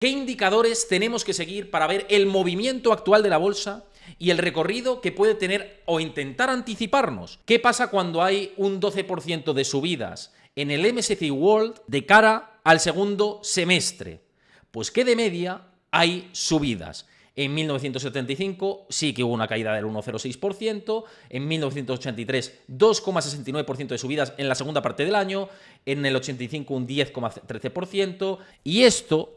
¿Qué indicadores tenemos que seguir para ver el movimiento actual de la bolsa y el recorrido que puede tener o intentar anticiparnos? ¿Qué pasa cuando hay un 12% de subidas en el MSCI World de cara al segundo semestre? Pues que de media hay subidas. En 1975 sí que hubo una caída del 1,06%, en 1983 2,69% de subidas en la segunda parte del año, en el 85 un 10,13%, y esto,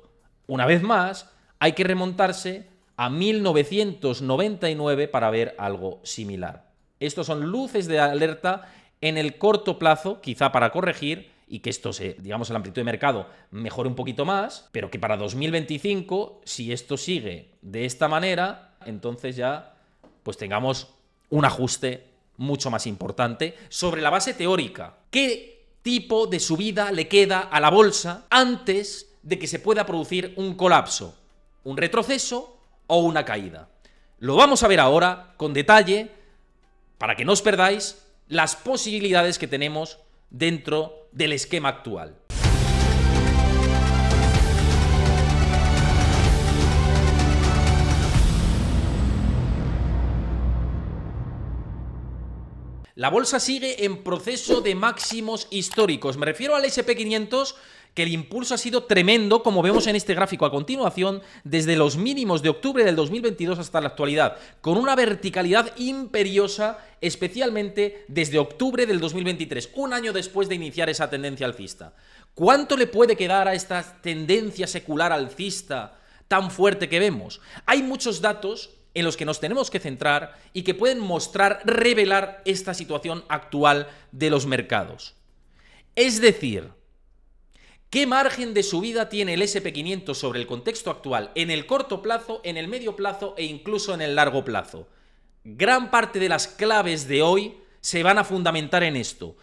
una vez más, hay que remontarse a 1999 para ver algo similar. Estos son luces de alerta en el corto plazo, quizá para corregir, y que esto, digamos, la amplitud de mercado mejore un poquito más, pero que para 2025, si esto sigue de esta manera, entonces ya pues tengamos un ajuste mucho más importante sobre la base teórica. ¿Qué tipo de subida le queda a la bolsa antes de que se pueda producir un colapso, un retroceso o una caída? Lo vamos a ver ahora con detalle para que no os perdáis las posibilidades que tenemos dentro del esquema actual. La bolsa sigue en proceso de máximos históricos. Me refiero al SP500, que el impulso ha sido tremendo, como vemos en este gráfico a continuación, desde los mínimos de octubre del 2022 hasta la actualidad, con una verticalidad imperiosa, especialmente desde octubre del 2023, un año después de iniciar esa tendencia alcista. ¿Cuánto le puede quedar a esta tendencia secular alcista tan fuerte que vemos? Hay muchos datos en los que nos tenemos que centrar y que pueden mostrar, revelar esta situación actual de los mercados. Es decir, ¿qué margen de subida tiene el SP500 sobre el contexto actual en el corto plazo, en el medio plazo e incluso en el largo plazo? Gran parte de las claves de hoy se van a fundamentar en esto.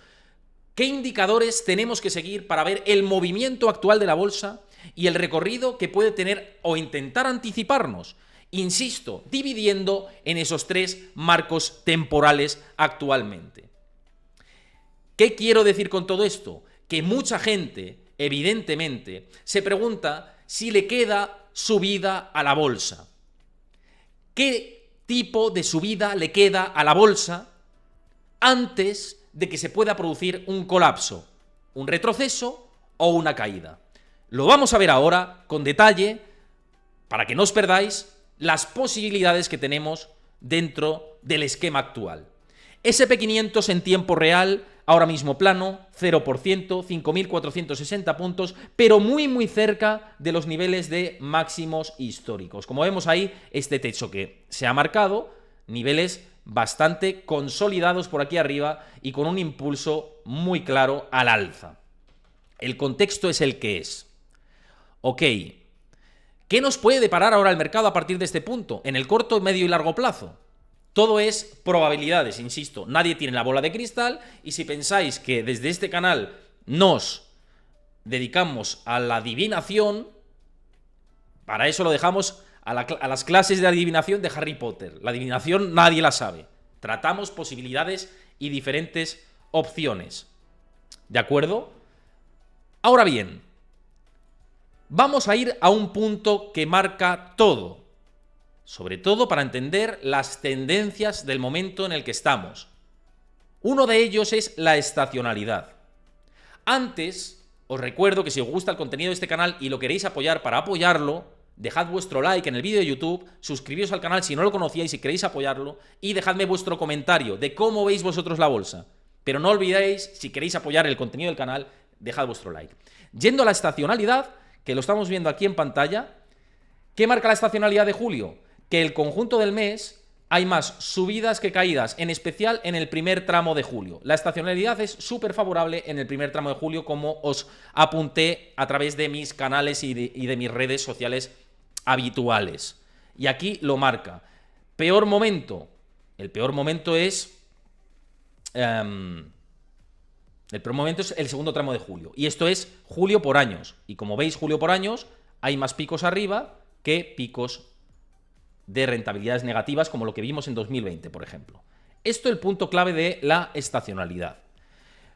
¿Qué indicadores tenemos que seguir para ver el movimiento actual de la bolsa y el recorrido que puede tener o intentar anticiparnos? Insisto, dividiendo en esos tres marcos temporales actualmente. ¿Qué quiero decir con todo esto? Que mucha gente, evidentemente, se pregunta si le queda subida a la bolsa. ¿Qué tipo de subida le queda a la bolsa antes de que se pueda producir un colapso, un retroceso o una caída? Lo vamos a ver ahora con detalle para que no os perdáis las posibilidades que tenemos dentro del esquema actual. SP500 en tiempo real, ahora mismo plano, 0%, 5.460 puntos, pero muy cerca de los niveles de máximos históricos. Como vemos ahí, este techo que se ha marcado, niveles bastante consolidados por aquí arriba y con un impulso muy claro al alza. El contexto es el que es. Ok. ¿Qué nos puede deparar ahora el mercado a partir de este punto? En el corto, medio y largo plazo. Todo es probabilidades, insisto. Nadie tiene la bola de cristal y si pensáis que desde este canal nos dedicamos a la adivinación, para eso lo dejamos a las clases de adivinación de Harry Potter. La adivinación nadie la sabe. Tratamos posibilidades y diferentes opciones. ¿De acuerdo? Ahora bien, vamos a ir a un punto que marca todo, sobre todo para entender las tendencias del momento en el que estamos. Uno de ellos es la estacionalidad. Antes, os recuerdo que si os gusta el contenido de este canal y lo queréis apoyar, para apoyarlo, dejad vuestro like en el vídeo de YouTube, suscribíos al canal si no lo conocíais y queréis apoyarlo, y dejadme vuestro comentario de cómo veis vosotros la bolsa. Pero no olvidéis, si queréis apoyar el contenido del canal, dejad vuestro like. Yendo a la estacionalidad, que lo estamos viendo aquí en pantalla, ¿qué marca la estacionalidad de julio? Que el conjunto del mes hay más subidas que caídas, en especial en el primer tramo de julio. La estacionalidad es súper favorable en el primer tramo de julio, como os apunté a través de mis canales y de mis redes sociales habituales. Y aquí lo marca. Peor momento. El peor momento es... El peor momento es el segundo tramo de julio. Y esto es julio por años. Y como veis, julio por años, hay más picos arriba que picos de rentabilidades negativas, como lo que vimos en 2020, por ejemplo. Esto es el punto clave de la estacionalidad.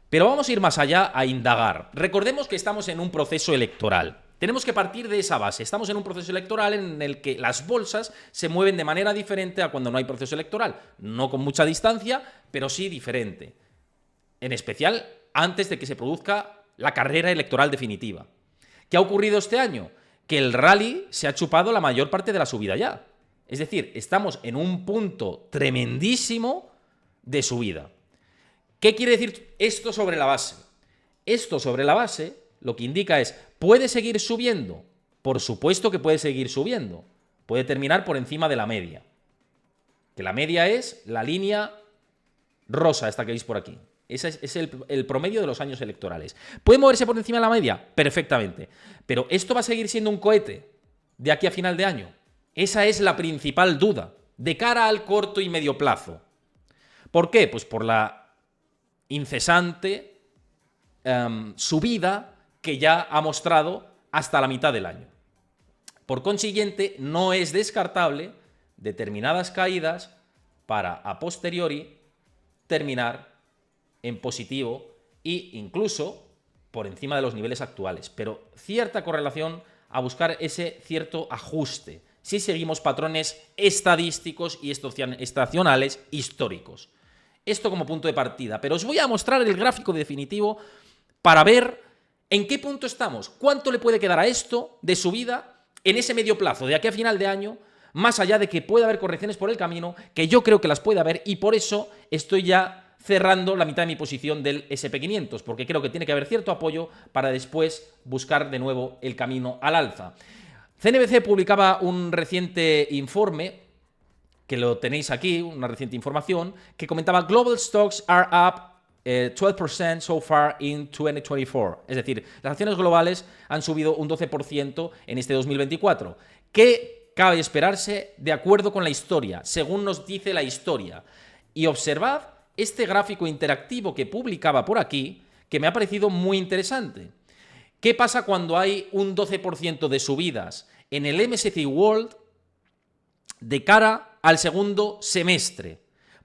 Pero vamos a ir más allá a indagar. Recordemos que estamos en un proceso electoral. Tenemos que partir de esa base. Estamos en un proceso electoral en el que las bolsas se mueven de manera diferente a cuando no hay proceso electoral. No con mucha distancia, pero sí diferente. En especial antes de que se produzca la carrera electoral definitiva. ¿Qué ha ocurrido este año? Que el rally se ha chupado la mayor parte de la subida ya. Es decir, estamos en un punto tremendísimo de subida. ¿Qué quiere decir esto sobre la base? Esto sobre la base lo que indica es, ¿puede seguir subiendo? Por supuesto que puede seguir subiendo. Puede terminar por encima de la media. Que la media es la línea rosa, esta que veis por aquí. Ese es el promedio de los años electorales. ¿Puede moverse por encima de la media? Perfectamente. Pero ¿esto va a seguir siendo un cohete de aquí a final de año? Esa es la principal duda de cara al corto y medio plazo. ¿Por qué? Pues por la incesante subida que ya ha mostrado hasta la mitad del año. Por consiguiente, no es descartable determinadas caídas para a posteriori terminar en positivo e incluso por encima de los niveles actuales. Pero cierta correlación a buscar ese cierto ajuste si seguimos patrones estadísticos y estacionales históricos. Esto como punto de partida. Pero os voy a mostrar el gráfico definitivo para ver en qué punto estamos, cuánto le puede quedar a esto de subida en ese medio plazo, de aquí a final de año, más allá de que pueda haber correcciones por el camino, que yo creo que las puede haber y por eso estoy ya cerrando la mitad de mi posición del SP500, porque creo que tiene que haber cierto apoyo para después buscar de nuevo el camino al alza. CNBC publicaba un reciente informe, que lo tenéis aquí, una reciente información, que comentaba Global Stocks are up 12% so far in 2024. Es decir, las acciones globales han subido un 12% en este 2024. ¿Qué cabe esperarse de acuerdo con la historia, según nos dice la historia? Y observad este gráfico interactivo que publicaba por aquí, que me ha parecido muy interesante. ¿Qué pasa cuando hay un 12% de subidas en el MSCI World de cara al segundo semestre?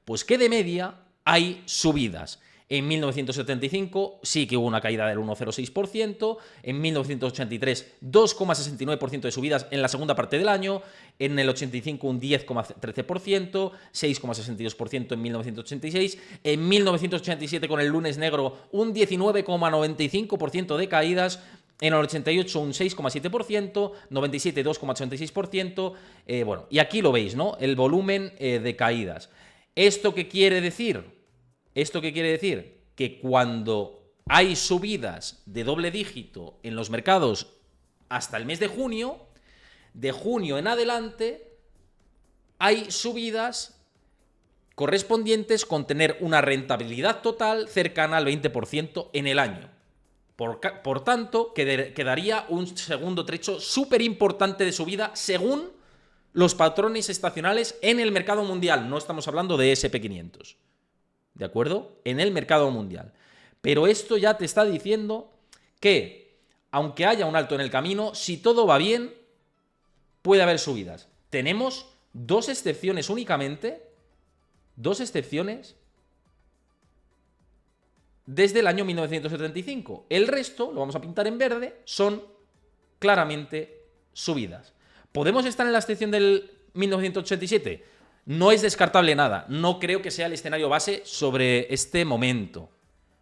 Pues que de media hay subidas. En 1975 sí que hubo una caída del 1,06%, en 1983 2,69% de subidas en la segunda parte del año, en el 85 un 10,13%, 6,62% en 1986, en 1987 con el lunes negro un 19,95% de caídas, en el 88 un 6,7%, 97 2,86%, bueno, y aquí lo veis, ¿no? El volumen de caídas. ¿Esto qué quiere decir? ¿Esto qué quiere decir? Que cuando hay subidas de doble dígito en los mercados hasta el mes de junio en adelante, hay subidas correspondientes con tener una rentabilidad total cercana al 20% en el año. Por tanto, quedaría un segundo trecho súper importante de subida según los patrones estacionales en el mercado mundial. No estamos hablando de SP500. ¿De acuerdo? En el mercado mundial. Pero esto ya te está diciendo que, aunque haya un alto en el camino, si todo va bien, puede haber subidas. Tenemos dos excepciones únicamente, dos excepciones desde el año 1975. El resto, lo vamos a pintar en verde, son claramente subidas. ¿Podemos estar en la excepción del 1987? No es descartable nada. No creo que sea el escenario base sobre este momento.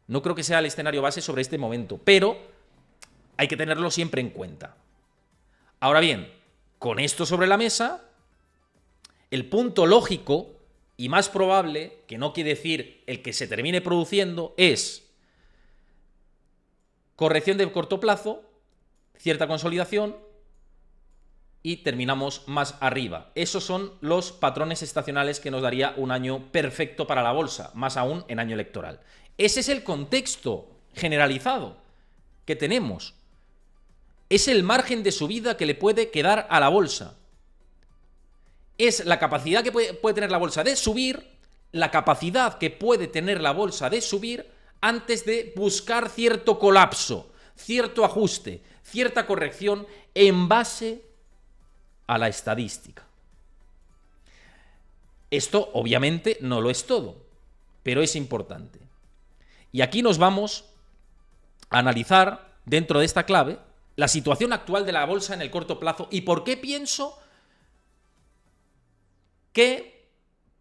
No creo que sea el escenario base sobre este momento, pero hay que tenerlo siempre en cuenta. Ahora bien, con esto sobre la mesa, el punto lógico y más probable, que no quiere decir el que se termine produciendo, es corrección de corto plazo, cierta consolidación, y terminamos más arriba. Esos son los patrones estacionales que nos daría un año perfecto para la bolsa, más aún en año electoral. Ese es el contexto generalizado que tenemos. Es el margen de subida que le puede quedar a la bolsa. Es la capacidad que puede tener la bolsa de subir, la capacidad que puede tener la bolsa de subir antes de buscar cierto colapso, cierto ajuste, cierta corrección en base a la estadística. Esto obviamente no lo es todo, pero es importante. Y aquí nos vamos a analizar dentro de esta clave la situación actual de la bolsa en el corto plazo y por qué pienso que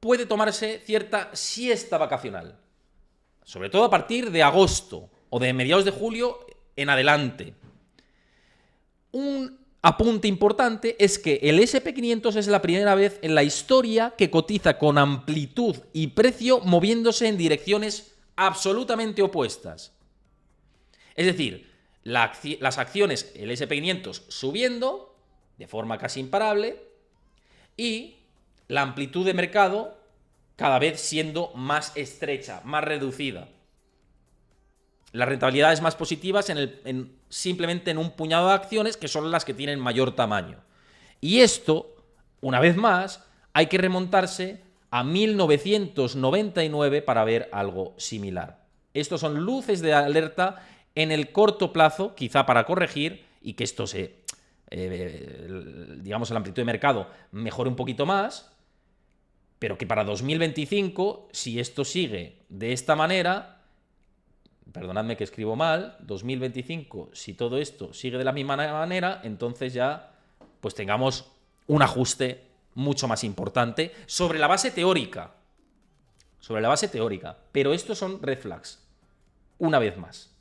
puede tomarse cierta siesta vacacional, sobre todo a partir de agosto o de mediados de julio en adelante. Un apunte importante es que el SP500 es la primera vez en la historia que cotiza con amplitud y precio moviéndose en direcciones absolutamente opuestas. Es decir, las acciones, el SP500 subiendo de forma casi imparable y la amplitud de mercado cada vez siendo más estrecha, más reducida. Las rentabilidades más positivas simplemente en un puñado de acciones que son las que tienen mayor tamaño. Y esto, una vez más, hay que remontarse a 1999 para ver algo similar. Estos son luces de alerta en el corto plazo, quizá para corregir y que esto digamos, la amplitud de mercado mejore un poquito más, pero que para 2025, si esto sigue de esta manera, perdonadme que escribo mal, 2025, si todo esto sigue de la misma manera, entonces ya pues tengamos un ajuste mucho más importante sobre la base teórica. Sobre la base teórica. Pero estos son red flags, una vez más,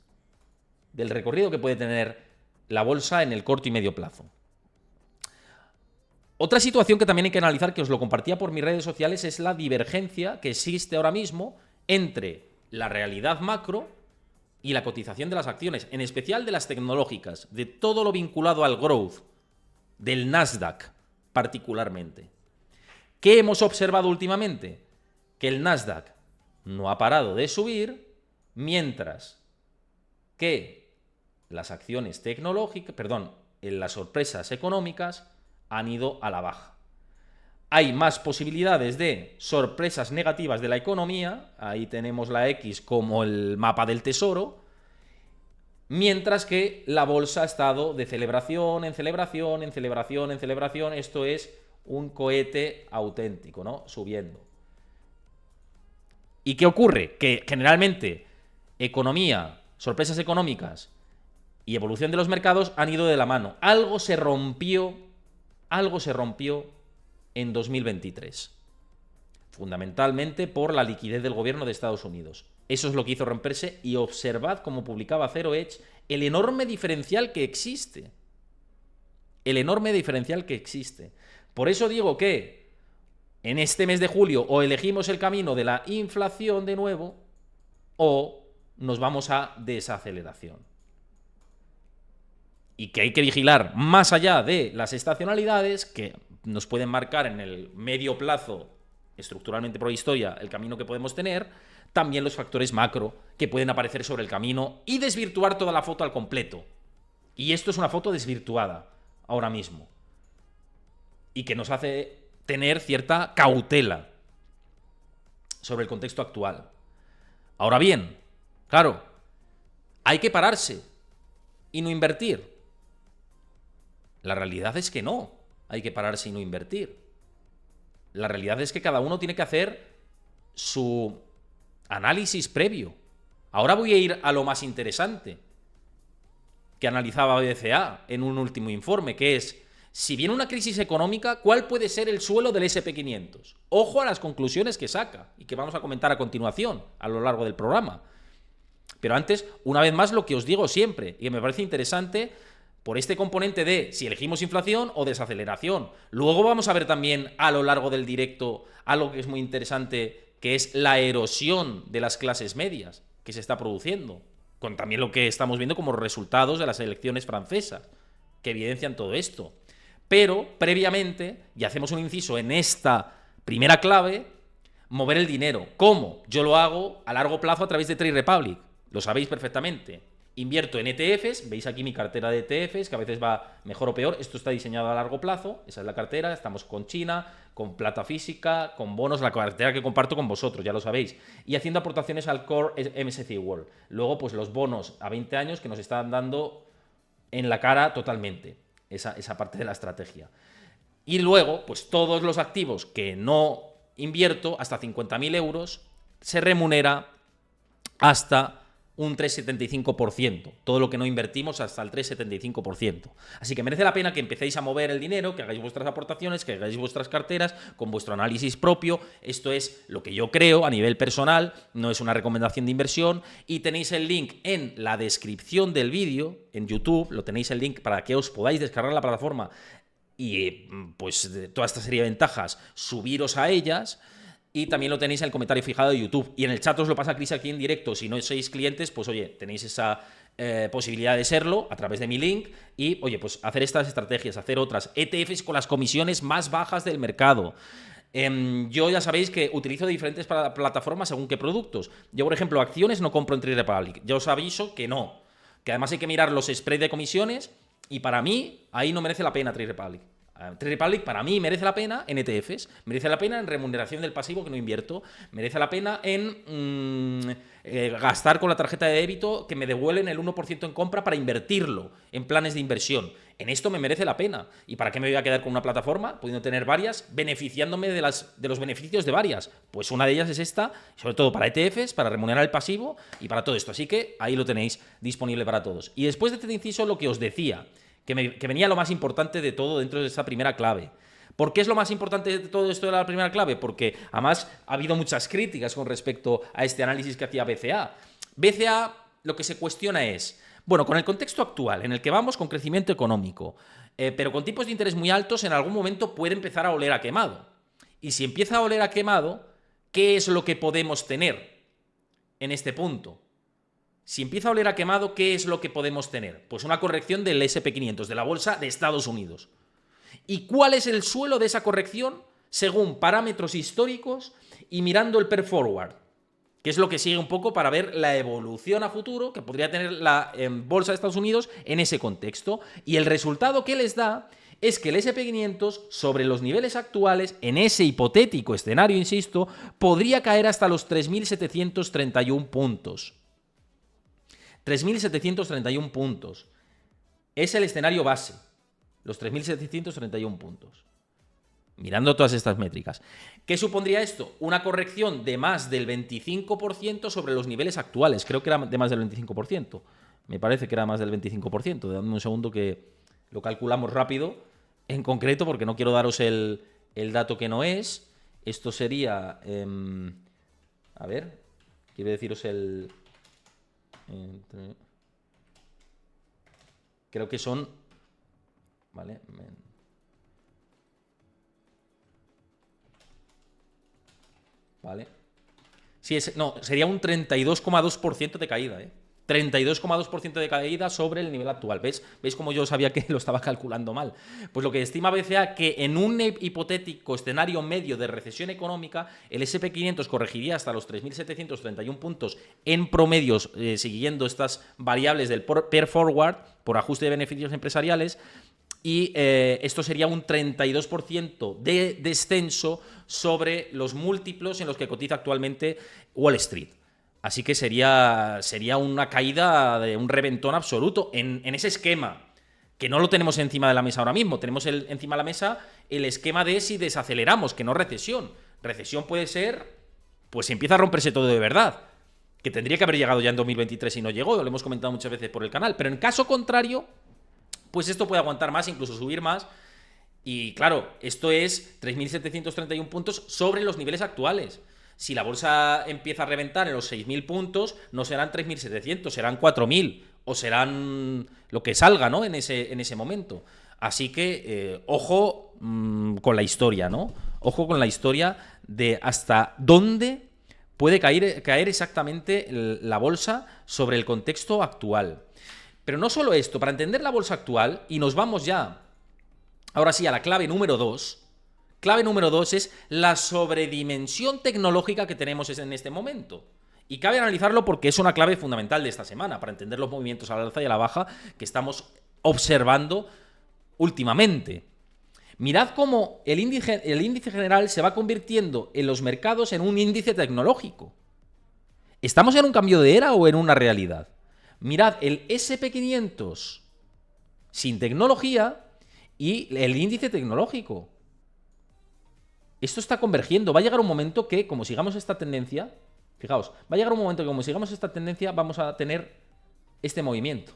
del recorrido que puede tener la bolsa en el corto y medio plazo. Otra situación que también hay que analizar, que os lo compartía por mis redes sociales, es la divergencia que existe ahora mismo entre la realidad macro y la cotización de las acciones, en especial de las tecnológicas, de todo lo vinculado al growth, del Nasdaq particularmente. ¿Qué hemos observado últimamente? Que el Nasdaq no ha parado de subir, mientras que las acciones tecnológicas, las sorpresas económicas han ido a la baja. Hay más posibilidades de sorpresas negativas de la economía, ahí tenemos la X como el mapa del tesoro, mientras que la bolsa ha estado de celebración en celebración, en celebración, en celebración. Esto es un cohete auténtico, ¿no? Subiendo. ¿Y qué ocurre? Que generalmente economía, sorpresas económicas y evolución de los mercados han ido de la mano. Algo se rompió en 2023. Fundamentalmente por la liquidez del gobierno de Estados Unidos. Eso es lo que hizo romperse, y observad, como publicaba Zero Hedge, el enorme diferencial que existe. El enorme diferencial que existe. Por eso digo que en este mes de julio o elegimos el camino de la inflación de nuevo o nos vamos a desaceleración. Y que hay que vigilar más allá de las estacionalidades que nos pueden marcar en el medio plazo, estructuralmente por historia, el camino que podemos tener, también los factores macro que pueden aparecer sobre el camino y desvirtuar toda la foto al completo. Y esto es una foto desvirtuada ahora mismo. Y que nos hace tener cierta cautela sobre el contexto actual. Ahora bien, claro, hay que pararse y no invertir. La realidad es que no hay que pararse y no invertir. La realidad es que cada uno tiene que hacer su análisis previo. Ahora voy a ir a lo más interesante que analizaba BCA en un último informe, que es, si viene una crisis económica, ¿cuál puede ser el suelo del SP500? Ojo a las conclusiones que saca y que vamos a comentar a continuación a lo largo del programa. Pero antes, una vez más, lo que os digo siempre, y me parece interesante, por este componente de si elegimos inflación o desaceleración. Luego vamos a ver también a lo largo del directo algo que es muy interesante, que es la erosión de las clases medias que se está produciendo, con también lo que estamos viendo como resultados de las elecciones francesas, que evidencian todo esto. Pero, previamente, y hacemos un inciso en esta primera clave, mover el dinero. ¿Cómo? Yo lo hago a largo plazo a través de Trade Republic, lo sabéis perfectamente. Invierto en ETFs, veis aquí mi cartera de ETFs, que a veces va mejor o peor. Esto está diseñado a largo plazo, esa es la cartera. Estamos con China, con plata física, con bonos, la cartera que comparto con vosotros, ya lo sabéis. Y haciendo aportaciones al Core MSCI World. Luego, pues los bonos a 20 años que nos están dando en la cara totalmente, esa parte de la estrategia. Y luego, pues todos los activos que no invierto, hasta 50.000 euros, se remunera hasta un 3,75%. Todo lo que no invertimos hasta el 3,75%. Así que merece la pena que empecéis a mover el dinero, que hagáis vuestras aportaciones, que hagáis vuestras carteras con vuestro análisis propio. Esto es lo que yo creo a nivel personal, no es una recomendación de inversión. Y tenéis el link en la descripción del vídeo, en YouTube, lo tenéis el link para que os podáis descargar la plataforma y pues de toda esta serie de ventajas, subiros a ellas. Y también lo tenéis en el comentario fijado de YouTube. Y en el chat os lo pasa Chris aquí en directo. Si no sois clientes, pues oye, tenéis esa posibilidad de serlo a través de mi link. Y oye, pues hacer estas estrategias, hacer otras. ETFs con las comisiones más bajas del mercado. Yo ya sabéis que utilizo diferentes plataformas según qué productos. Yo, por ejemplo, acciones no compro en Trade Republic. Ya os aviso que no. Que además hay que mirar los spreads de comisiones. Y para mí, ahí no merece la pena Trade Republic. Trade Republic para mí merece la pena en ETFs, merece la pena en remuneración del pasivo que no invierto, merece la pena en gastar con la tarjeta de débito que me devuelven el 1% en compra para invertirlo en planes de inversión. En esto me merece la pena. ¿Y para qué me voy a quedar con una plataforma, pudiendo tener varias, beneficiándome de los beneficios de varias? Pues una de ellas es esta, sobre todo para ETFs, para remunerar el pasivo y para todo esto. Así que ahí lo tenéis disponible para todos. Y después de este inciso, lo que os decía, que venía lo más importante de todo dentro de esta primera clave. ¿Por qué es lo más importante de todo esto de la primera clave? Porque además ha habido muchas críticas con respecto a este análisis que hacía BCA. BCA lo que se cuestiona es, bueno, con el contexto actual en el que vamos con crecimiento económico, pero con tipos de interés muy altos, en algún momento puede empezar a oler a quemado. Y si empieza a oler a quemado, ¿qué es lo que podemos tener en este punto? Si empieza a oler a quemado, ¿qué es lo que podemos tener? Pues una corrección del SP500, de la bolsa de Estados Unidos. ¿Y cuál es el suelo de esa corrección? Según parámetros históricos y mirando el PER Forward, que es lo que sigue un poco para ver la evolución a futuro que podría tener la bolsa de Estados Unidos en ese contexto. Y el resultado que les da es que el SP500, sobre los niveles actuales, en ese hipotético escenario, insisto, podría caer hasta los 3.731 puntos. 3.731 puntos. Es el escenario base. Los 3.731 puntos. Mirando todas estas métricas. ¿Qué supondría esto? Una corrección de más del 25% sobre los niveles actuales. Creo que era de más del 25%. Me parece que era más del 25%. Dame un segundo que lo calculamos rápido. En concreto, porque no quiero daros el dato que no es. Esto sería... a ver. Quiero deciros el... creo que son, vale, vale, sí, no, sería un 32,2% de caída, 32,2% de caída sobre el nivel actual. ¿Veis cómo yo sabía que lo estaba calculando mal? Pues lo que estima BCA que en un hipotético escenario medio de recesión económica, el SP500 corregiría hasta los 3.731 puntos en promedios, siguiendo estas variables del PER Forward, por ajuste de beneficios empresariales, y esto sería un 32% de descenso sobre los múltiplos en los que cotiza actualmente Wall Street. Así que sería una caída, de un reventón absoluto en ese esquema, que no lo tenemos encima de la mesa ahora mismo. Tenemos encima de la mesa el esquema de si desaceleramos, que no recesión. Recesión puede ser, pues si empieza a romperse todo de verdad, que tendría que haber llegado ya en 2023 y no llegó, lo hemos comentado muchas veces por el canal. Pero en caso contrario, pues esto puede aguantar más, incluso subir más. Y claro, esto es 3.731 puntos sobre los niveles actuales. Si la bolsa empieza a reventar en los 6.000 puntos, no serán 3.700, serán 4.000 o serán lo que salga, ¿no? En ese momento. Así que, ojo con la historia, ¿no? Ojo con la historia de hasta dónde puede caer exactamente la bolsa sobre el contexto actual. Pero no solo esto, para entender la bolsa actual, y nos vamos ya, ahora sí, a la clave número 2. Clave número 2 es la sobredimensión tecnológica que tenemos en este momento. Y cabe analizarlo porque es una clave fundamental de esta semana, para entender los movimientos a la alza y a la baja que estamos observando últimamente. Mirad cómo el índice general se va convirtiendo en los mercados en un índice tecnológico. ¿Estamos en un cambio de era o en una realidad? Mirad el SP500 sin tecnología y el índice tecnológico. Esto está convergiendo. Va a llegar un momento que, como sigamos esta tendencia, Fijaos, va a llegar un momento que como sigamos esta tendencia vamos a tener este movimiento.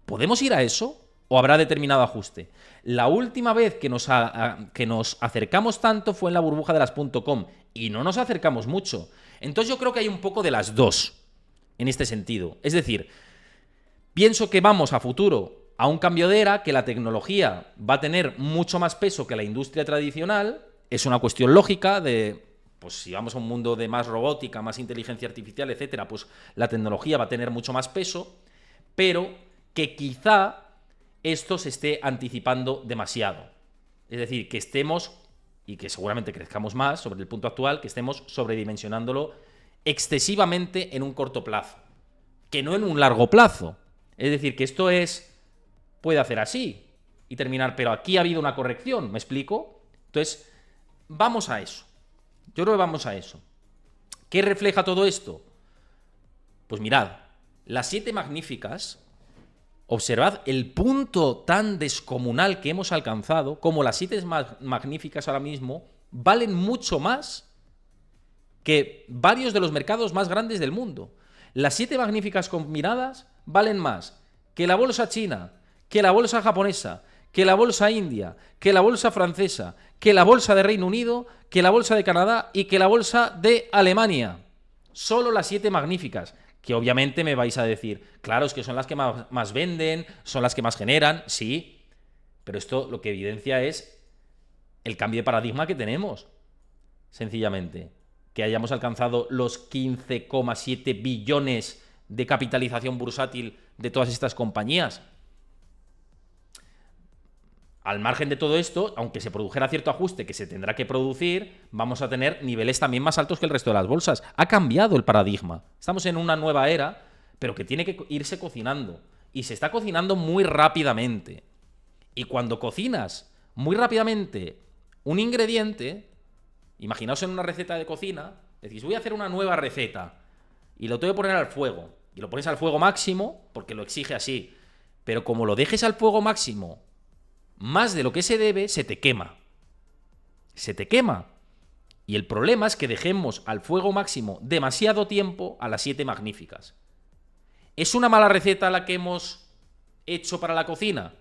¿Podemos ir a eso o habrá determinado ajuste? La última vez que nos acercamos tanto fue en la burbuja de las .com y no nos acercamos mucho. Entonces yo creo que hay un poco de las dos en este sentido. Es decir, pienso que vamos a futuro a un cambio de era, que la tecnología va a tener mucho más peso que la industria tradicional. Es una cuestión lógica de, pues si vamos a un mundo de más robótica, más inteligencia artificial, etcétera, pues la tecnología va a tener mucho más peso, pero que quizá esto se esté anticipando demasiado. Es decir, que estemos, y que seguramente crezcamos más sobre el punto actual, que estemos sobredimensionándolo excesivamente en un corto plazo, que no en un largo plazo. Es decir, que esto puede hacer así y terminar, pero aquí ha habido una corrección, ¿me explico? Entonces, vamos a eso. Yo creo que vamos a eso. ¿Qué refleja todo esto? Pues mirad, las 7 magníficas, observad el punto tan descomunal que hemos alcanzado, como las 7 magníficas ahora mismo valen mucho más que varios de los mercados más grandes del mundo. Las 7 magníficas combinadas valen más que la bolsa china, que la bolsa japonesa, que la bolsa india, que la bolsa francesa, que la bolsa de Reino Unido, que la bolsa de Canadá y que la bolsa de Alemania. Solo las 7 magníficas, que obviamente me vais a decir, claro, es que son las que más venden, son las que más generan, sí, pero esto lo que evidencia es el cambio de paradigma que tenemos, sencillamente. Que hayamos alcanzado los 15,7 billones de capitalización bursátil de todas estas compañías. Al margen de todo esto, aunque se produjera cierto ajuste que se tendrá que producir, vamos a tener niveles también más altos que el resto de las bolsas. Ha cambiado el paradigma. Estamos en una nueva era, pero que tiene que irse cocinando. Y se está cocinando muy rápidamente. Y cuando cocinas muy rápidamente un ingrediente, imaginaos en una receta de cocina, decís, voy a hacer una nueva receta y lo tengo que poner al fuego. Y lo pones al fuego máximo porque lo exige así. Pero como lo dejes al fuego máximo más de lo que se debe, se te quema. Se te quema. Y el problema es que dejemos al fuego máximo demasiado tiempo a las 7 magníficas. ¿Es una mala receta la que hemos hecho para la cocina?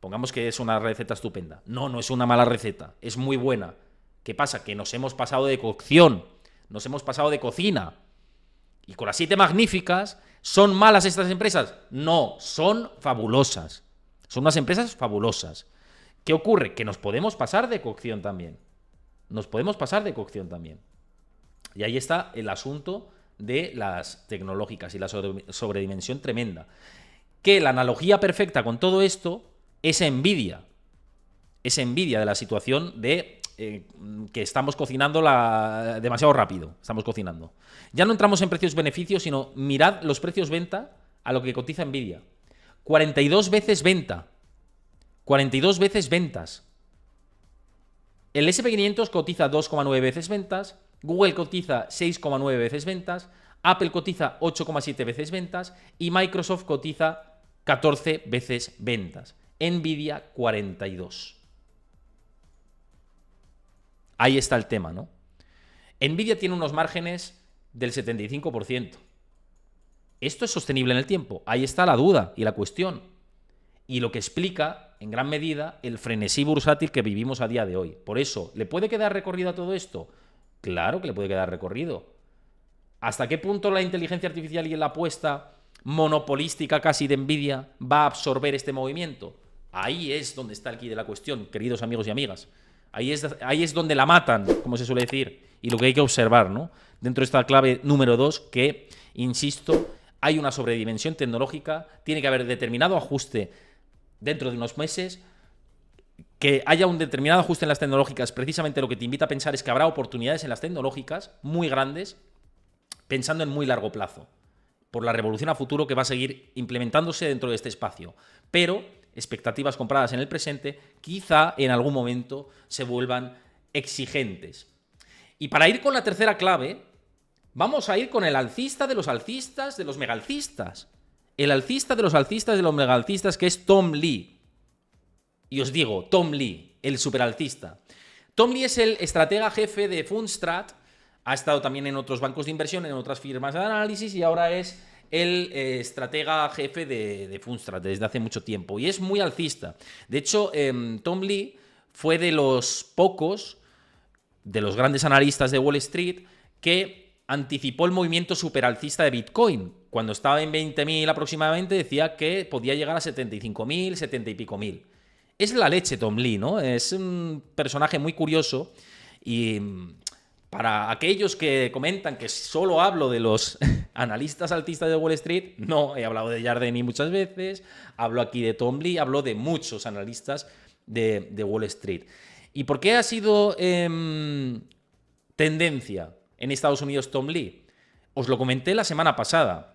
Pongamos que es una receta estupenda. No, no es una mala receta. Es muy buena. ¿Qué pasa? Que nos hemos pasado de cocción. Nos hemos pasado de cocina. Y con las 7 magníficas, ¿son malas estas empresas? No, son fabulosas. Son unas empresas fabulosas. ¿Qué ocurre? Que nos podemos pasar de cocción también. Nos podemos pasar de cocción también. Y ahí está el asunto de las tecnológicas y la sobredimensión tremenda. Que la analogía perfecta con todo esto es Nvidia. Es Nvidia de la situación de que estamos cocinando demasiado rápido. Estamos cocinando. Ya no entramos en precios-beneficios, sino mirad los precios venta a lo que cotiza Nvidia. 42 veces venta. 42 veces ventas. El SP500 cotiza 2,9 veces ventas, Google cotiza 6,9 veces ventas, Apple cotiza 8,7 veces ventas y Microsoft cotiza 14 veces ventas. Nvidia 42. Ahí está el tema, ¿no? Nvidia tiene unos márgenes del 75%. ¿Esto es sostenible en el tiempo? Ahí está la duda y la cuestión. Y lo que explica, en gran medida, el frenesí bursátil que vivimos a día de hoy. Por eso, ¿le puede quedar recorrido a todo esto? Claro que le puede quedar recorrido. ¿Hasta qué punto la inteligencia artificial y la apuesta monopolística casi de Nvidia va a absorber este movimiento? Ahí es donde está el quid de la cuestión, queridos amigos y amigas. Ahí es donde la matan, como se suele decir, y lo que hay que observar, ¿no? Dentro de esta clave número 2, que, insisto, hay una sobredimensión tecnológica, tiene que haber determinado ajuste dentro de unos meses, que haya un determinado ajuste en las tecnológicas, precisamente lo que te invita a pensar es que habrá oportunidades en las tecnológicas muy grandes, pensando en muy largo plazo, por la revolución a futuro que va a seguir implementándose dentro de este espacio. Pero expectativas compradas en el presente quizá en algún momento se vuelvan exigentes. Y para ir con la tercera clave, vamos a ir con el alcista de los alcistas, de los megalcistas. El alcista de los alcistas, de los megalcistas, que es Tom Lee. Y os digo, Tom Lee, el superalcista. Tom Lee es el estratega jefe de Fundstrat, Ha estado también en otros bancos de inversión, en otras firmas de análisis y ahora es el estratega jefe de Fundstrat desde hace mucho tiempo. Y es muy alcista. De hecho, Tom Lee fue de los pocos, de los grandes analistas de Wall Street, que anticipó el movimiento superalcista de Bitcoin. Cuando estaba en 20.000 aproximadamente, decía que podía llegar a 75.000, 70 y pico mil. Es la leche Tom Lee, ¿no? Es un personaje muy curioso y para aquellos que comentan que solo hablo de los analistas altistas de Wall Street, no, he hablado de Jardini muchas veces, hablo aquí de Tom Lee, hablo de muchos analistas de Wall Street. ¿Y por qué ha sido tendencia en Estados Unidos Tom Lee? Os lo comenté la semana pasada,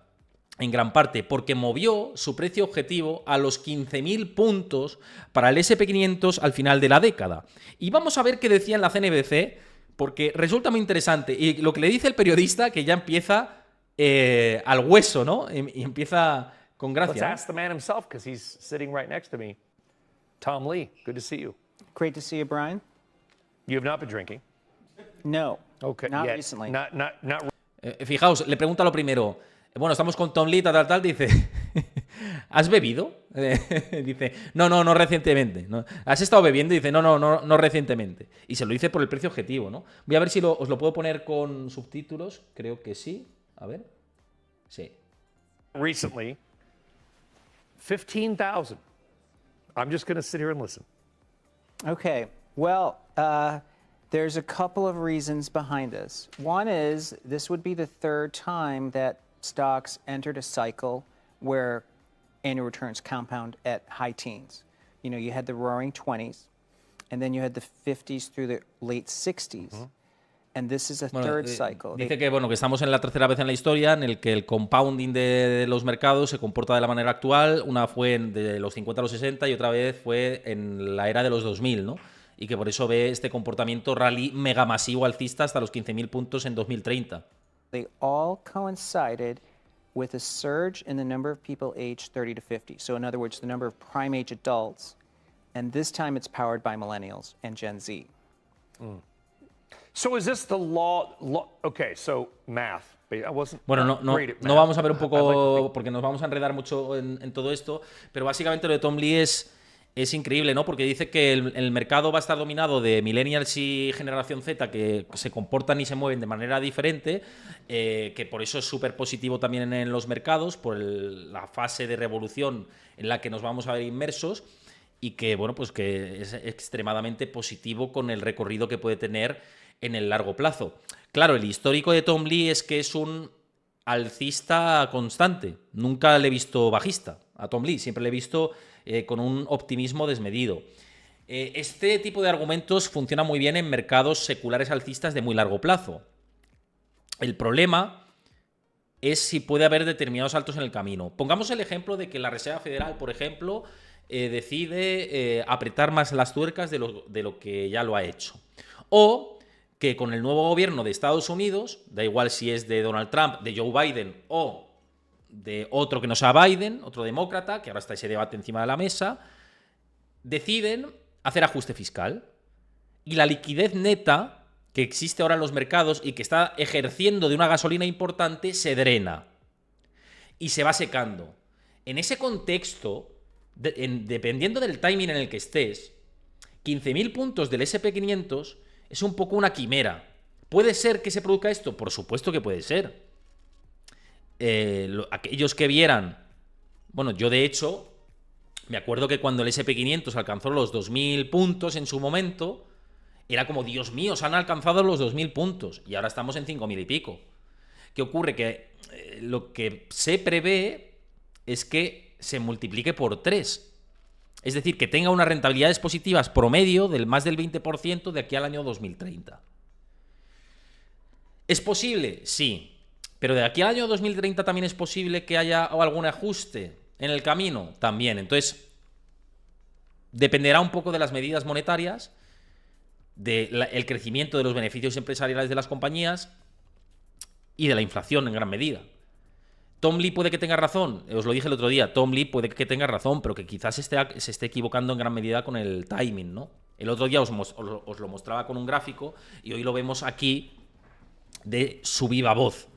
en gran parte, porque movió su precio objetivo a los 15.000 puntos para el SP500 al final de la década. Y vamos a ver qué decía en la CNBC, porque resulta muy interesante. Y lo que le dice el periodista, que ya empieza al hueso, ¿no? Y empieza con gracia. Let's ask the man himself, because he's sitting right next to me. Tom Lee, good to see you. Great to see you, Brian. You have not been drinking. No, Okay. not yet. recently. Not Fijaos, le pregunta lo primero. Bueno, estamos con Tom Lee, tal, dice, ¿has bebido? Dice, no recientemente. ¿No? ¿Has estado bebiendo? Dice, no recientemente. Y se lo dice por el precio objetivo, ¿no? Voy a ver si os lo puedo poner con subtítulos. Creo que sí. A ver. Sí. recently. 15,000. I'm just going to sit here and listen. Okay, well, there's a couple of reasons behind this. One is this would be the third time that stocks entered a cycle where annual returns compound at high teens. You know, you had the roaring 20s, and then you had the 50s through the late 60s. And this is a third cycle. Dice que, bueno, que estamos en la tercera vez en la historia en el que el compounding de los mercados se comporta de la manera actual. Una fue de los 50 a los 60 y otra vez fue en la era de los 2000, ¿no? Y que por eso ve este comportamiento rally megamasivo alcista hasta los 15.000 puntos en 2030. They all coincided with a surge in the number of people aged 30 to 50. So in other words, the number of prime age adults. And this time it's powered by millennials and Gen Z. So is this the law? Okay, so math. I wasn't Bueno, great at no math. vamos a ver un I'd like to poco, think- porque nos vamos a enredar mucho en todo esto, pero básicamente lo de Tom Lee es increíble, ¿no? Porque dice que el mercado va a estar dominado de millennials y generación Z que se comportan y se mueven de manera diferente, que por eso es súper positivo también en los mercados, por la fase de revolución en la que nos vamos a ver inmersos y que, bueno, pues que es extremadamente positivo con el recorrido que puede tener en el largo plazo. Claro, el histórico de Tom Lee es que es un alcista constante. Nunca le he visto bajista a Tom Lee, siempre le he visto con un optimismo desmedido. Este tipo de argumentos funciona muy bien en mercados seculares alcistas de muy largo plazo. El problema es si puede haber determinados saltos en el camino. Pongamos el ejemplo de que la Reserva Federal, por ejemplo, decide apretar más las tuercas de lo que ya lo ha hecho. O que con el nuevo gobierno de Estados Unidos, da igual si es de Donald Trump, de Joe Biden o de otro que no sea Biden, otro demócrata, que ahora está ese debate encima de la mesa, deciden hacer ajuste fiscal. Y la liquidez neta que existe ahora en los mercados y que está ejerciendo de una gasolina importante se drena y se va secando. En ese contexto, dependiendo del timing en el que estés, 15.000 puntos del SP500 es un poco una quimera. ¿Puede ser que se produzca esto? Por supuesto que puede ser. Aquellos que vieran... Bueno, yo de hecho, me acuerdo que cuando el SP500 alcanzó los 2.000 puntos en su momento, era como, Dios mío, se han alcanzado los 2.000 puntos y ahora estamos en 5.000 y pico. ¿Qué ocurre? Que lo que se prevé es que se multiplique por 3. Es decir, que tenga unas rentabilidades positivas promedio del más del 20% de aquí al año 2030. ¿Es posible? Sí. Pero de aquí al año 2030 también es posible que haya algún ajuste en el camino. También. Entonces, dependerá un poco de las medidas monetarias, del crecimiento de los beneficios empresariales de las compañías y de la inflación en gran medida. Tom Lee puede que tenga razón, os lo dije el otro día, Tom Lee puede que tenga razón, pero que quizás se esté equivocando en gran medida con el timing, ¿no? El otro día os lo mostraba con un gráfico y hoy lo vemos aquí de su viva voz,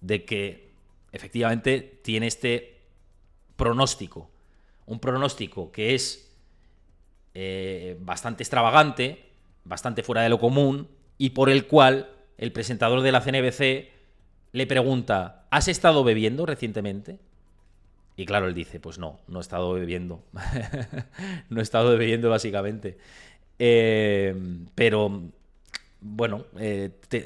de que efectivamente tiene este pronóstico, un pronóstico que es bastante extravagante, bastante fuera de lo común, y por el cual el presentador de la CNBC le pregunta: ¿has estado bebiendo recientemente? Y claro, él dice: pues no he estado bebiendo. No he estado bebiendo, básicamente. Pero, bueno,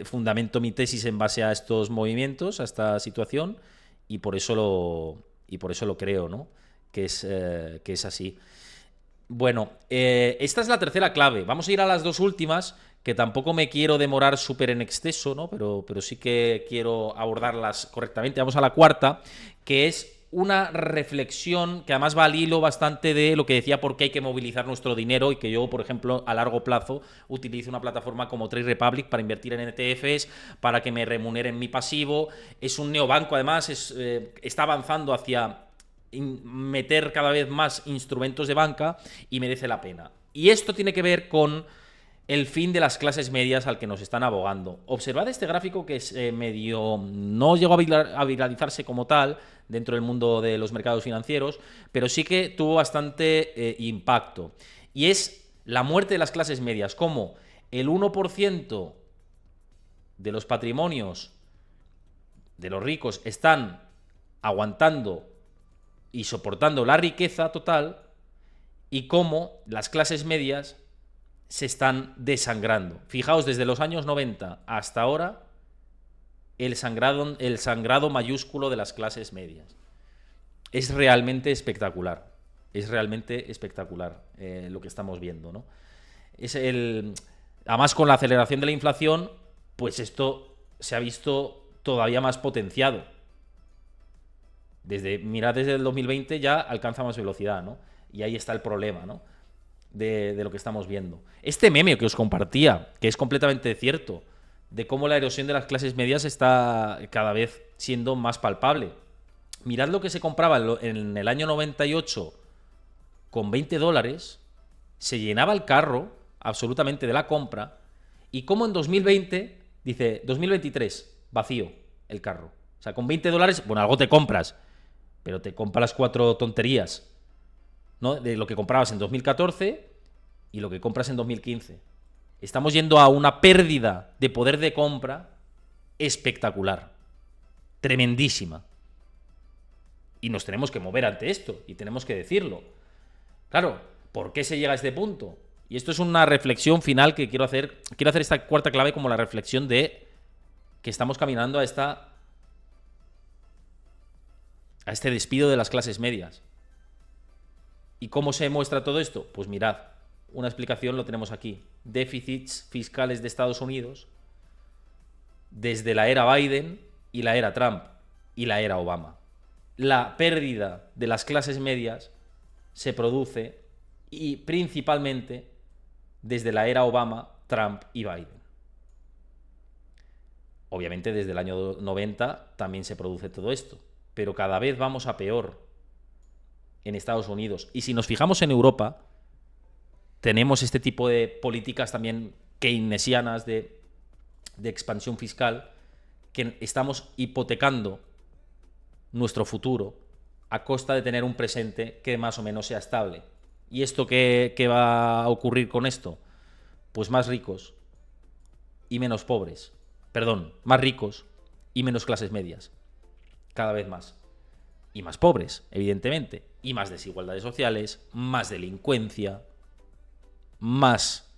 fundamento mi tesis en base a estos movimientos, a esta situación, y por eso lo creo, ¿no? Que es así. Bueno, esta es la tercera clave. Vamos a ir a las dos últimas, que tampoco me quiero demorar súper en exceso, ¿no? Pero sí que quiero abordarlas correctamente. Vamos a la cuarta, que es una reflexión que además va al hilo bastante de lo que decía, por qué hay que movilizar nuestro dinero, y que yo, por ejemplo, a largo plazo utilizo una plataforma como Trade Republic para invertir en ETFs, para que me remuneren mi pasivo. Es un neobanco, además, está avanzando hacia meter cada vez más instrumentos de banca y merece la pena. Y esto tiene que ver con el fin de las clases medias al que nos están abogando. Observad este gráfico, que es medio... no llegó a viralizarse como tal dentro del mundo de los mercados financieros, pero sí que tuvo bastante impacto. Y es la muerte de las clases medias, como el 1% de los patrimonios de los ricos están aguantando y soportando la riqueza total, y cómo las clases medias se están desangrando. Fijaos, desde los años 90 hasta ahora, el sangrado mayúsculo de las clases medias. Es realmente espectacular. Es realmente espectacular lo que estamos viendo, ¿no? Además, con la aceleración de la inflación, pues esto se ha visto todavía más potenciado. Mirad, desde el 2020 ya alcanza más velocidad, ¿no? Y ahí está el problema, ¿no? De lo que estamos viendo. Este meme que os compartía, que es completamente cierto, de cómo la erosión de las clases medias está cada vez siendo más palpable. Mirad lo que se compraba en el año 98 con $20, se llenaba el carro absolutamente de la compra, y cómo en 2020, dice 2023, vacío el carro. O sea, con $20, bueno, algo te compras, pero te compras 4 tonterías, ¿no? De lo que comprabas en 2014 y lo que compras en 2015. Estamos yendo a una pérdida de poder de compra espectacular, tremendísima. Y nos tenemos que mover ante esto, y tenemos que decirlo. Claro, ¿por qué se llega a este punto? Y esto es una reflexión final que quiero hacer. Quiero hacer esta cuarta clave como la reflexión de que estamos caminando a este despido de las clases medias. ¿Y cómo se muestra todo esto? Pues mirad, una explicación lo tenemos aquí. Déficits fiscales de Estados Unidos desde la era Biden y la era Trump y la era Obama. La pérdida de las clases medias se produce, y principalmente desde la era Obama, Trump y Biden. Obviamente desde el año 90 también se produce todo esto, pero cada vez vamos a peor en Estados Unidos. Y si nos fijamos en Europa, tenemos este tipo de políticas también keynesianas de expansión fiscal, que estamos hipotecando nuestro futuro a costa de tener un presente que más o menos sea estable. ¿Y esto qué va a ocurrir con esto? Pues más ricos y menos pobres. Perdón, más ricos y menos clases medias. Cada vez más. Y más pobres, evidentemente. Y más desigualdades sociales, más delincuencia, más...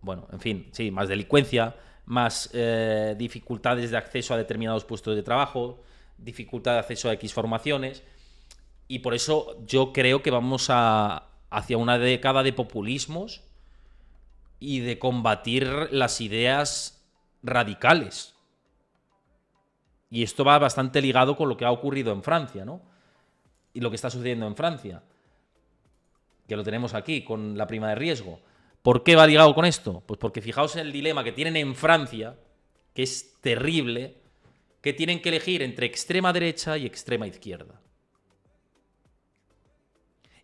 bueno, en fin, sí, más delincuencia, más dificultades de acceso a determinados puestos de trabajo, dificultad de acceso a X formaciones. Y por eso yo creo que vamos hacia una década de populismos y de combatir las ideas radicales. Y esto va bastante ligado con lo que ha ocurrido en Francia, ¿no? Y lo que está sucediendo en Francia, que lo tenemos aquí, con la prima de riesgo. ¿Por qué va ligado con esto? Pues porque fijaos en el dilema que tienen en Francia, que es terrible, que tienen que elegir entre extrema derecha y extrema izquierda.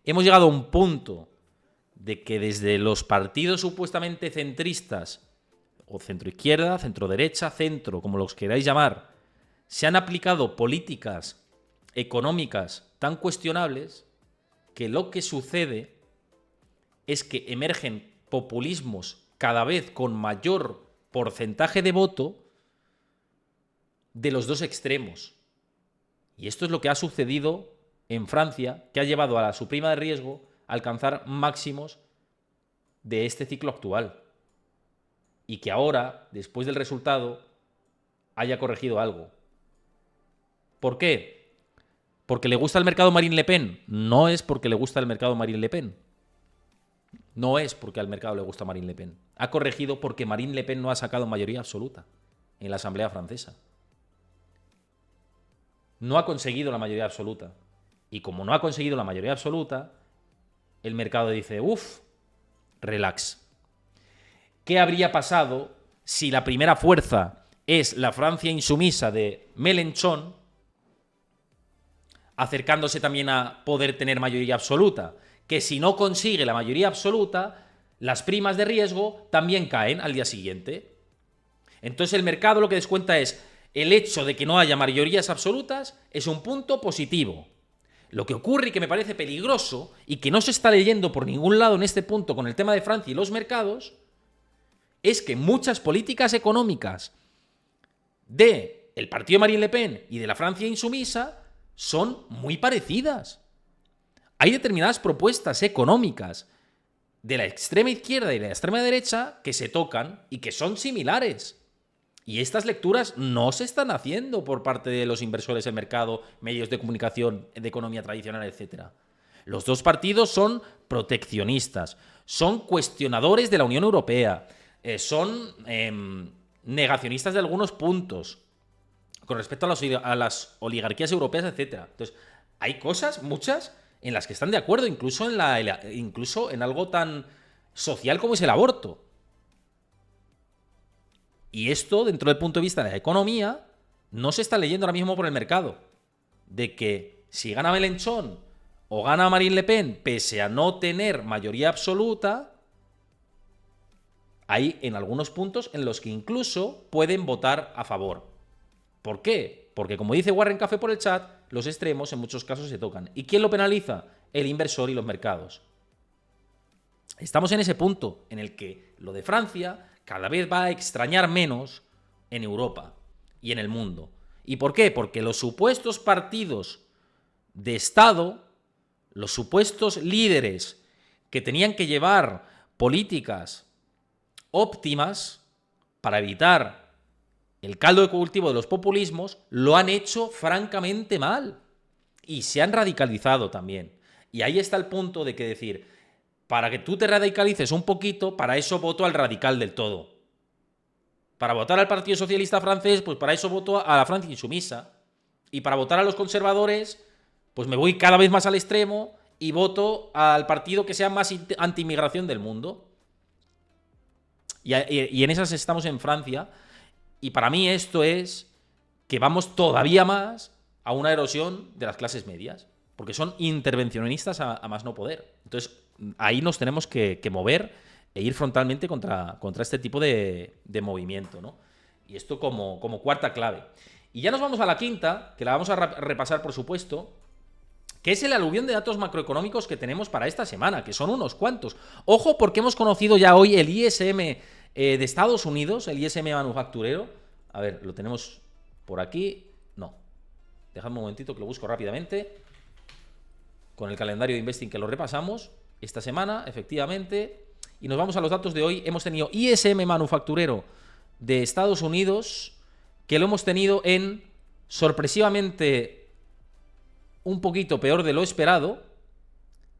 Hemos llegado a un punto de que desde los partidos supuestamente centristas, o centroizquierda, centroderecha, centro, como los queráis llamar, se han aplicado políticas económicas tan cuestionables que lo que sucede es que emergen populismos cada vez con mayor porcentaje de voto de los dos extremos. Y esto es lo que ha sucedido en Francia, que ha llevado a su prima de riesgo a alcanzar máximos de este ciclo actual. Y que ahora, después del resultado, haya corregido algo. ¿Por qué? ¿Porque le gusta el mercado Marine Le Pen? No es porque le gusta el mercado Marine Le Pen. No es porque al mercado le gusta Marine Le Pen. Ha corregido porque Marine Le Pen no ha sacado mayoría absoluta en la Asamblea Francesa. No ha conseguido la mayoría absoluta. Y como no ha conseguido la mayoría absoluta, el mercado dice, uff, relax. ¿Qué habría pasado si la primera fuerza es la Francia insumisa de Mélenchon, acercándose también a poder tener mayoría absoluta? Que si no consigue la mayoría absoluta, las primas de riesgo también caen al día siguiente. Entonces el mercado lo que descuenta es el hecho de que no haya mayorías absolutas es un punto positivo. Lo que ocurre y que me parece peligroso y que no se está leyendo por ningún lado en este punto con el tema de Francia y los mercados es que muchas políticas económicas del partido de Marine Le Pen y de la Francia insumisa son muy parecidas. Hay determinadas propuestas económicas de la extrema izquierda y de la extrema derecha que se tocan y que son similares. Y estas lecturas no se están haciendo por parte de los inversores del mercado, medios de comunicación, de economía tradicional, etc. Los dos partidos son proteccionistas, son cuestionadores de la Unión Europea, son negacionistas de algunos puntos con respecto a las oligarquías europeas, etc. Entonces, hay cosas, muchas, en las que están de acuerdo, incluso en algo tan social como es el aborto. Y esto, dentro del punto de vista de la economía, no se está leyendo ahora mismo por el mercado. De que si gana Mélenchon o gana Marine Le Pen, pese a no tener mayoría absoluta, hay en algunos puntos en los que incluso pueden votar a favor. ¿Por qué? Porque, como dice Warren Café por el chat, los extremos en muchos casos se tocan. ¿Y quién lo penaliza? El inversor y los mercados. Estamos en ese punto en el que lo de Francia cada vez va a extrañar menos en Europa y en el mundo. ¿Y por qué? Porque los supuestos partidos de Estado, los supuestos líderes que tenían que llevar políticas óptimas para evitar el caldo de cultivo de los populismos, lo han hecho francamente mal. Y se han radicalizado también. Y ahí está el punto de que decir, para que tú te radicalices un poquito, para eso voto al radical del todo. Para votar al Partido Socialista francés, pues para eso voto a la Francia insumisa. Y para votar a los conservadores, pues me voy cada vez más al extremo y voto al partido que sea más anti-inmigración del mundo. Y en esas estamos en Francia. Y para mí esto es que vamos todavía más a una erosión de las clases medias. Porque son intervencionistas a más no poder. Entonces, ahí nos tenemos que mover e ir frontalmente contra este tipo de movimiento, ¿no? Y esto como cuarta clave. Y ya nos vamos a la quinta, que la vamos a repasar, por supuesto, que es el aluvión de datos macroeconómicos que tenemos para esta semana, que son unos cuantos. Ojo, porque hemos conocido ya hoy el ISM de Estados Unidos, el ISM manufacturero. A ver, lo tenemos por aquí. No. Dejadme un momentito que lo busco rápidamente. Con el calendario de Investing que lo repasamos esta semana, efectivamente. Y nos vamos a los datos de hoy. Hemos tenido ISM manufacturero de Estados Unidos, que lo hemos tenido en, sorpresivamente, un poquito peor de lo esperado,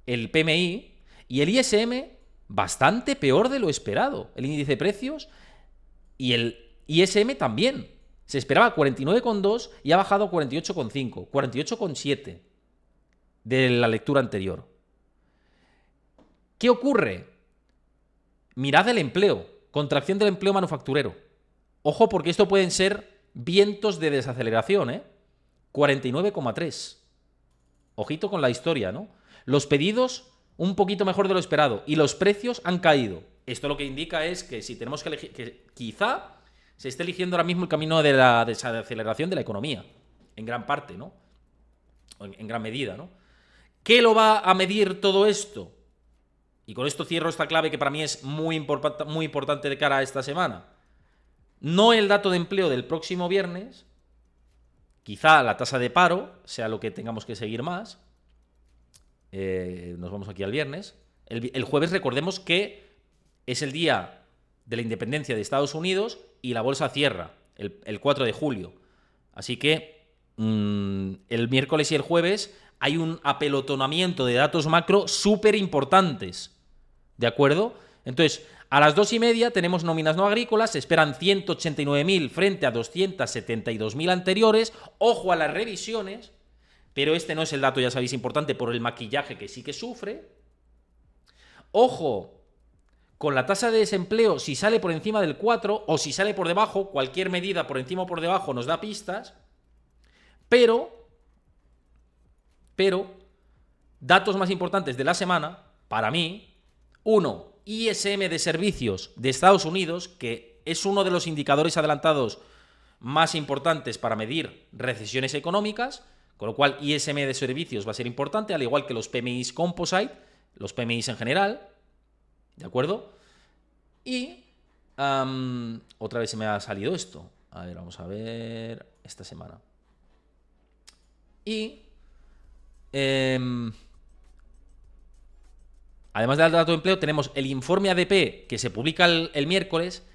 el PMI, y el ISM bastante peor de lo esperado, el índice de precios, y el ISM también. Se esperaba 49,2 y ha bajado a 48,5, 48,7 de la lectura anterior. ¿Qué ocurre? Mirad el empleo, contracción del empleo manufacturero. Ojo, porque esto pueden ser vientos de desaceleración, ¿eh? 49,3. Ojito con la historia, ¿no? Los pedidos un poquito mejor de lo esperado y los precios han caído. Esto lo que indica es que si tenemos que elegir, que quizá se esté eligiendo ahora mismo el camino de la desaceleración de la economía, en gran parte, ¿no? En gran medida, ¿no? ¿Qué lo va a medir todo esto? Y con esto cierro esta clave que para mí es muy importante de cara a esta semana. No el dato de empleo del próximo viernes, quizá la tasa de paro sea lo que tengamos que seguir más. Nos vamos aquí al viernes. El jueves recordemos que es el día de la independencia de Estados Unidos y la bolsa cierra el 4 de julio. Así que el miércoles y el jueves hay un apelotonamiento de datos macro súper importantes. ¿De acuerdo? Entonces, a las 2:30 tenemos nóminas no agrícolas, se esperan 189.000 frente a 272.000 anteriores. Ojo a las revisiones, pero este no es el dato, ya sabéis, importante por el maquillaje que sí que sufre. Ojo con la tasa de desempleo, si sale por encima del 4 o si sale por debajo, cualquier medida por encima o por debajo nos da pistas. Pero, datos más importantes de la semana, para mí, 1, ISM de servicios de Estados Unidos, que es uno de los indicadores adelantados más importantes para medir recesiones económicas, con lo cual ISM de servicios va a ser importante, al igual que los PMIs Composite, los PMIs en general, ¿de acuerdo? Y otra vez se me ha salido esto. A ver, vamos a ver esta semana. Y además del dato de empleo, tenemos el informe ADP que se publica el miércoles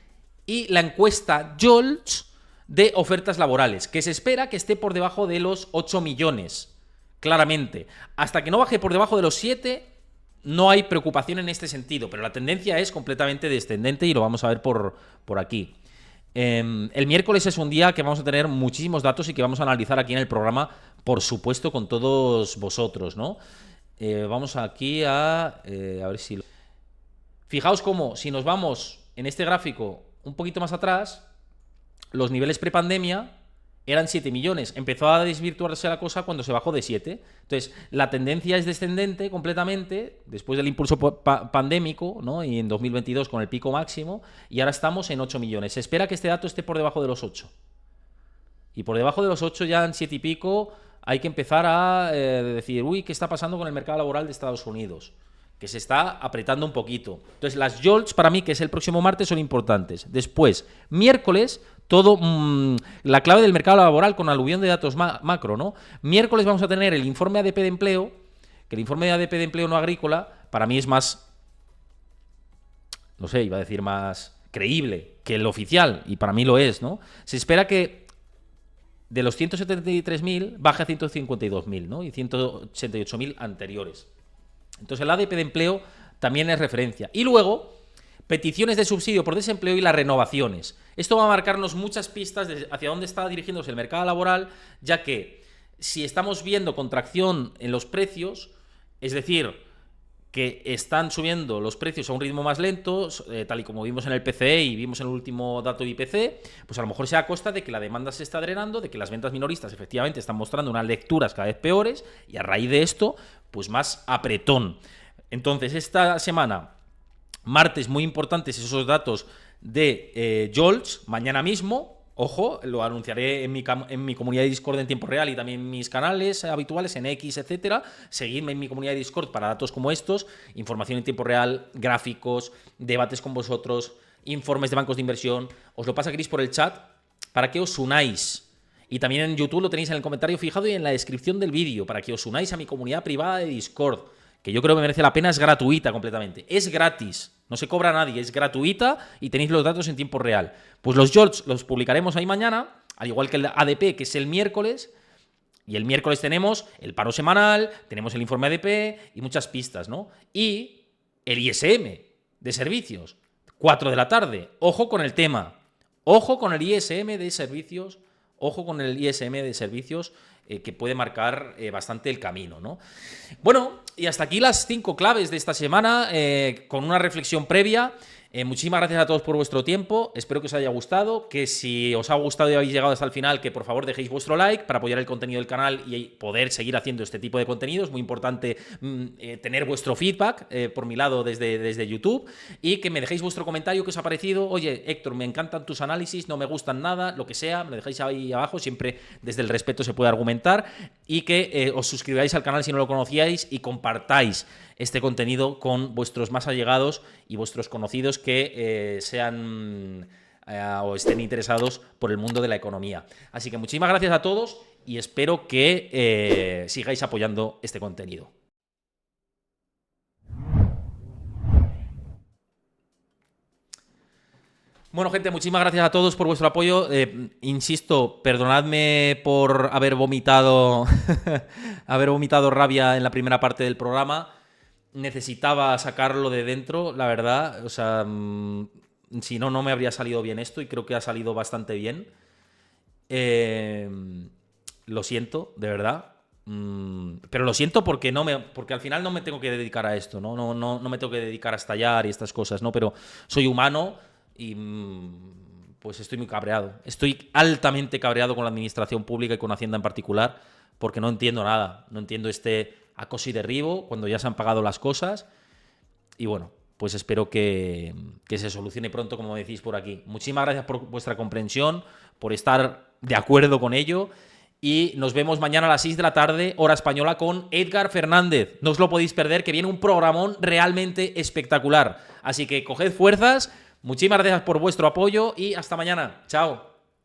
y la encuesta JOLTS de ofertas laborales, que se espera que esté por debajo de los 8 millones, claramente. Hasta que no baje por debajo de los 7, no hay preocupación en este sentido, pero la tendencia es completamente descendente y lo vamos a ver por aquí. El miércoles es un día que vamos a tener muchísimos datos y que vamos a analizar aquí en el programa, por supuesto, con todos vosotros, ¿no? Vamos aquí a ver si... Fijaos cómo, si nos vamos en este gráfico un poquito más atrás, los niveles prepandemia eran 7 millones. Empezó a desvirtuarse la cosa cuando se bajó de 7. Entonces, la tendencia es descendente completamente, después del impulso pandémico, ¿no? Y en 2022 con el pico máximo, y ahora estamos en 8 millones. Se espera que este dato esté por debajo de los 8. Y por debajo de los 8, ya en 7 y pico, hay que empezar a decir, uy, ¿qué está pasando con el mercado laboral de Estados Unidos? Que se está apretando un poquito. Entonces, las JOLTS para mí, que es el próximo martes, son importantes. Después, miércoles, todo la clave del mercado laboral con aluvión de datos macro, ¿no? Miércoles vamos a tener el informe ADP de empleo, que el informe de ADP de empleo no agrícola, para mí es más, no sé, iba a decir más creíble que el oficial, y para mí lo es, ¿no? Se espera que de los 173.000 baje a 152.000, ¿no? Y 188.000 anteriores. Entonces el ADP de empleo también es referencia. Y luego, peticiones de subsidio por desempleo y las renovaciones. Esto va a marcarnos muchas pistas de hacia dónde está dirigiéndose el mercado laboral, ya que si estamos viendo contracción en los precios, es decir, que están subiendo los precios a un ritmo más lento, tal y como vimos en el PCE y vimos en el último dato de IPC, pues a lo mejor sea a costa de que la demanda se está drenando, de que las ventas minoristas efectivamente están mostrando unas lecturas cada vez peores y a raíz de esto, pues más apretón. Entonces, esta semana, martes, muy importantes esos datos de JOLTS, mañana mismo. Ojo, lo anunciaré en mi comunidad de Discord en tiempo real y también en mis canales habituales, en X, etcétera. Seguidme en mi comunidad de Discord para datos como estos, información en tiempo real, gráficos, debates con vosotros, informes de bancos de inversión. Os lo pasa Chris por el chat para que os unáis. Y también en YouTube lo tenéis en el comentario fijado y en la descripción del vídeo para que os unáis a mi comunidad privada de Discord, que yo creo que merece la pena, es gratuita completamente. Es gratis. No se cobra a nadie, es gratuita y tenéis los datos en tiempo real. Pues los JOLTS los publicaremos ahí mañana, al igual que el ADP, que es el miércoles. Y el miércoles tenemos el paro semanal, tenemos el informe ADP y muchas pistas, ¿no? Y el ISM de servicios, 4 de la tarde. Ojo con el tema. Ojo con el ISM de servicios. Ojo con el ISM de servicios, que puede marcar bastante el camino, ¿no? Bueno, y hasta aquí las 5 claves de esta semana, con una reflexión previa. Muchísimas gracias a todos por vuestro tiempo, espero que os haya gustado, que si os ha gustado y habéis llegado hasta el final, que por favor dejéis vuestro like para apoyar el contenido del canal y poder seguir haciendo este tipo de contenidos. Muy importante tener vuestro feedback por mi lado desde YouTube, y que me dejéis vuestro comentario, que os ha parecido. Oye, Héctor, me encantan tus análisis, no me gustan nada, lo que sea, me lo dejáis ahí abajo, siempre desde el respeto se puede argumentar, y que os suscribáis al canal si no lo conocíais y compartáis este contenido con vuestros más allegados y vuestros conocidos que sean o estén interesados por el mundo de la economía. Así que muchísimas gracias a todos y espero que sigáis apoyando este contenido. Bueno, gente, muchísimas gracias a todos por vuestro apoyo. Insisto, perdonadme por haber vomitado haber vomitado rabia en la primera parte del programa. Necesitaba sacarlo de dentro, la verdad. O sea, si no, no me habría salido bien esto, y creo que ha salido bastante bien. Lo siento, de verdad. Pero lo siento porque porque al final no me tengo que dedicar a esto, ¿no? No me tengo que dedicar a estallar y estas cosas, ¿no? Pero soy humano y pues estoy muy cabreado. Estoy altamente cabreado con la administración pública y con Hacienda en particular, porque no entiendo nada. No entiendo este acoso y derribo cuando ya se han pagado las cosas. Y bueno, pues espero que se solucione pronto, como decís por aquí. Muchísimas gracias por vuestra comprensión, por estar de acuerdo con ello. Y nos vemos mañana a las 6 de la tarde, hora española, con Edgar Fernández. No os lo podéis perder, que viene un programón realmente espectacular. Así que coged fuerzas. Muchísimas gracias por vuestro apoyo y hasta mañana. Chao.